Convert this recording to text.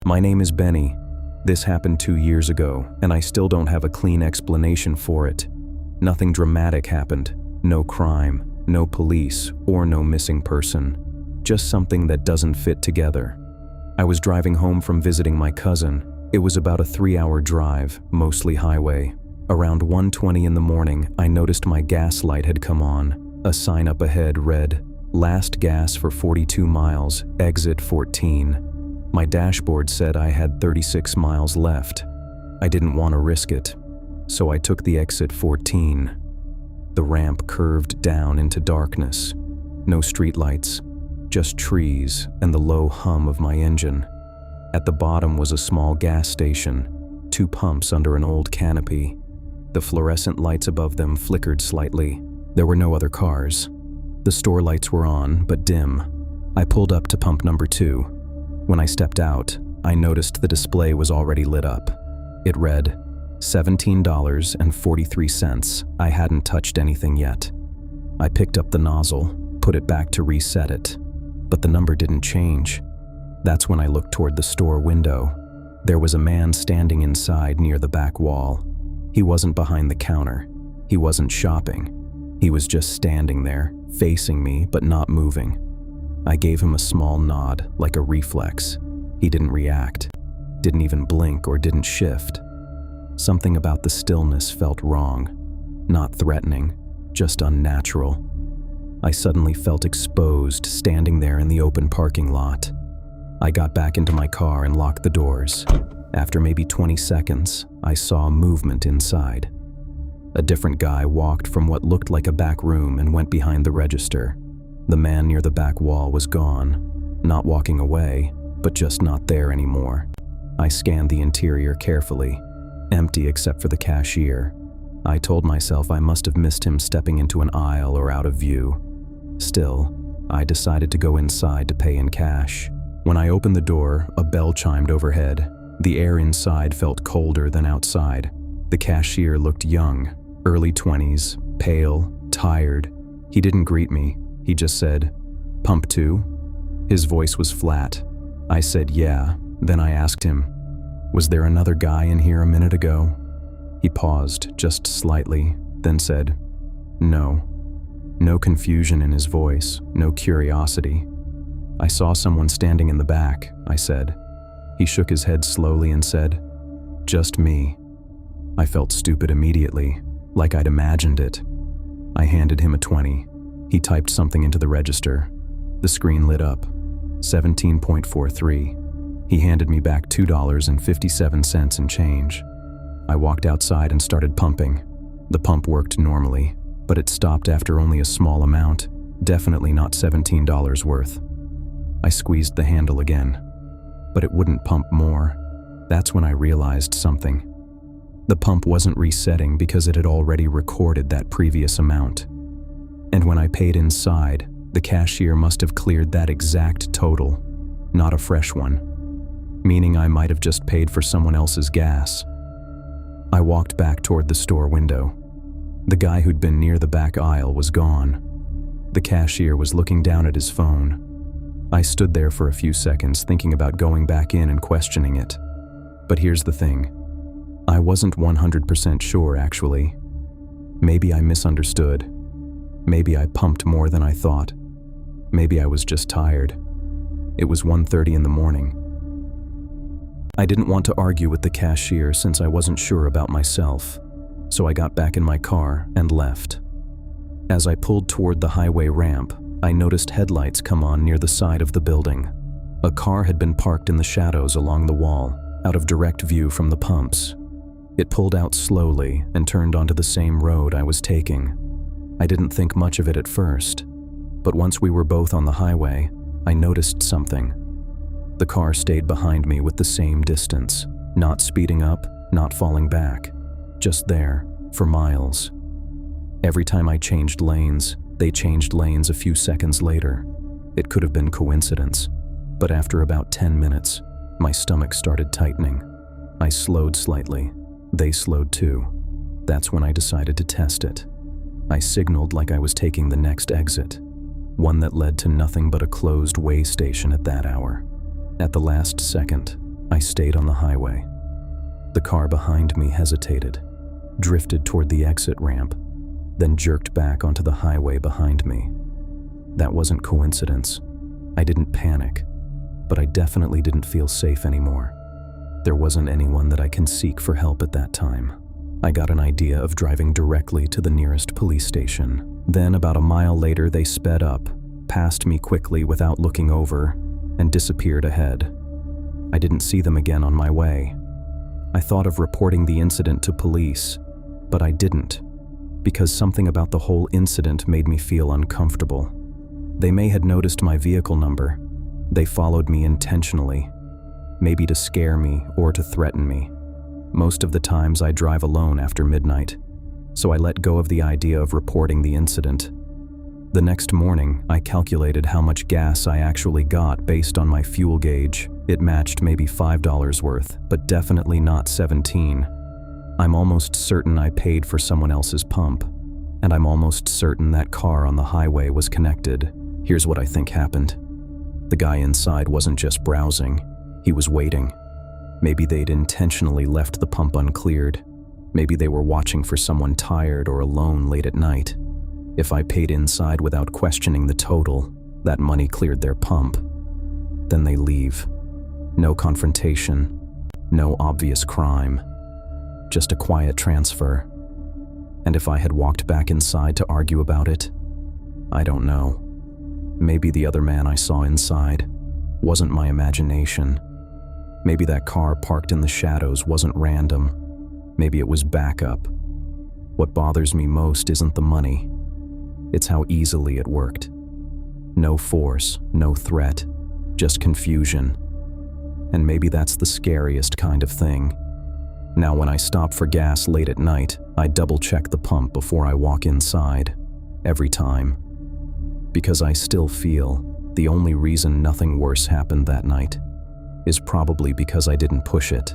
My name is Benny. This happened 2 years ago, and I still don't have a clean explanation for it. Nothing dramatic happened. No crime, no police, or no missing person. Just something that doesn't fit together. I was driving home from visiting my cousin. It was about a 3-hour drive, mostly highway. Around 1:20 in the morning, I noticed my gas light had come on. A sign up ahead read, "Last gas for 42 miles, exit 14. My dashboard said I had 36 miles left. I didn't want to risk it, so I took the exit 14. The ramp curved down into darkness. No streetlights, just trees and the low hum of my engine. At the bottom was a small gas station, 2 pumps under an old canopy. The fluorescent lights above them flickered slightly. There were no other cars. The store lights were on, but dim. I pulled up to pump number 2. When I stepped out, I noticed the display was already lit up. It read, $17.43. I hadn't touched anything yet. I picked up the nozzle, put it back to reset it, but the number didn't change. That's when I looked toward the store window. There was a man standing inside near the back wall. He wasn't behind the counter. He wasn't shopping. He was just standing there, facing me but not moving. I gave him a small nod, like a reflex. He didn't react, didn't even blink or didn't shift. Something about the stillness felt wrong. Not threatening, just unnatural. I suddenly felt exposed, standing there in the open parking lot. I got back into my car and locked the doors. After maybe 20 seconds, I saw movement inside. A different guy walked from what looked like a back room and went behind the register. The man near the back wall was gone, not walking away, but just not there anymore. I scanned the interior carefully, empty except for the cashier. I told myself I must have missed him stepping into an aisle or out of view. Still, I decided to go inside to pay in cash. When I opened the door, a bell chimed overhead. The air inside felt colder than outside. The cashier looked young, early 20s, pale, tired. He didn't greet me. He just said, "Pump 2?" His voice was flat. I said, "Yeah." Then I asked him, "Was there another guy in here a minute ago?" He paused, just slightly, then said, "No." No confusion in his voice, no curiosity. "I saw someone standing in the back," I said. He shook his head slowly and said, "Just me." I felt stupid immediately, like I'd imagined it. I handed him a 20. He typed something into the register. The screen lit up, 17.43. He handed me back $2.57 in change. I walked outside and started pumping. The pump worked normally, but it stopped after only a small amount, definitely not $17 worth. I squeezed the handle again, but it wouldn't pump more. That's when I realized something. The pump wasn't resetting because it had already recorded that previous amount. And when I paid inside, the cashier must have cleared that exact total, not a fresh one, meaning I might have just paid for someone else's gas. I walked back toward the store window. The guy who'd been near the back aisle was gone. The cashier was looking down at his phone. I stood there for a few seconds thinking about going back in and questioning it. But here's the thing. I wasn't 100% sure, actually. Maybe I misunderstood. Maybe I pumped more than I thought. Maybe I was just tired. It was 1:30 in the morning. I didn't want to argue with the cashier since I wasn't sure about myself, so I got back in my car and left. As I pulled toward the highway ramp, I noticed headlights come on near the side of the building. A car had been parked in the shadows along the wall, out of direct view from the pumps. It pulled out slowly and turned onto the same road I was taking. I didn't think much of it at first, but once we were both on the highway, I noticed something. The car stayed behind me with the same distance, not speeding up, not falling back, just there, for miles. Every time I changed lanes, they changed lanes a few seconds later. It could have been coincidence, but after about 10 minutes, my stomach started tightening. I slowed slightly. They slowed too. That's when I decided to test it. I signaled like I was taking the next exit, one that led to nothing but a closed way station at that hour. At the last second, I stayed on the highway. The car behind me hesitated, drifted toward the exit ramp, then jerked back onto the highway behind me. That wasn't coincidence. I didn't panic, but I definitely didn't feel safe anymore. There wasn't anyone that I can seek for help at that time. I got an idea of driving directly to the nearest police station. Then, about a mile later, they sped up, passed me quickly without looking over, and disappeared ahead. I didn't see them again on my way. I thought of reporting the incident to police, but I didn't, because something about the whole incident made me feel uncomfortable. They may had noticed my vehicle number. They followed me intentionally, maybe to scare me or to threaten me. Most of the times I drive alone after midnight, so I let go of the idea of reporting the incident. The next morning, I calculated how much gas I actually got based on my fuel gauge. It matched maybe $5 worth, but definitely not 17. I'm almost certain I paid for someone else's pump, and I'm almost certain that car on the highway was connected. Here's what I think happened. The guy inside wasn't just browsing, he was waiting. Maybe they'd intentionally left the pump uncleared. Maybe they were watching for someone tired or alone late at night. If I paid inside without questioning the total, that money cleared their pump. Then they leave. No confrontation, no obvious crime, just a quiet transfer. And if I had walked back inside to argue about it, I don't know. Maybe the other man I saw inside wasn't my imagination. Maybe that car parked in the shadows wasn't random. Maybe it was backup. What bothers me most isn't the money. It's how easily it worked. No force, no threat, just confusion. And maybe that's the scariest kind of thing. Now when I stop for gas late at night, I double-check the pump before I walk inside. Every time. Because I still feel the only reason nothing worse happened that night is probably because I didn't push it.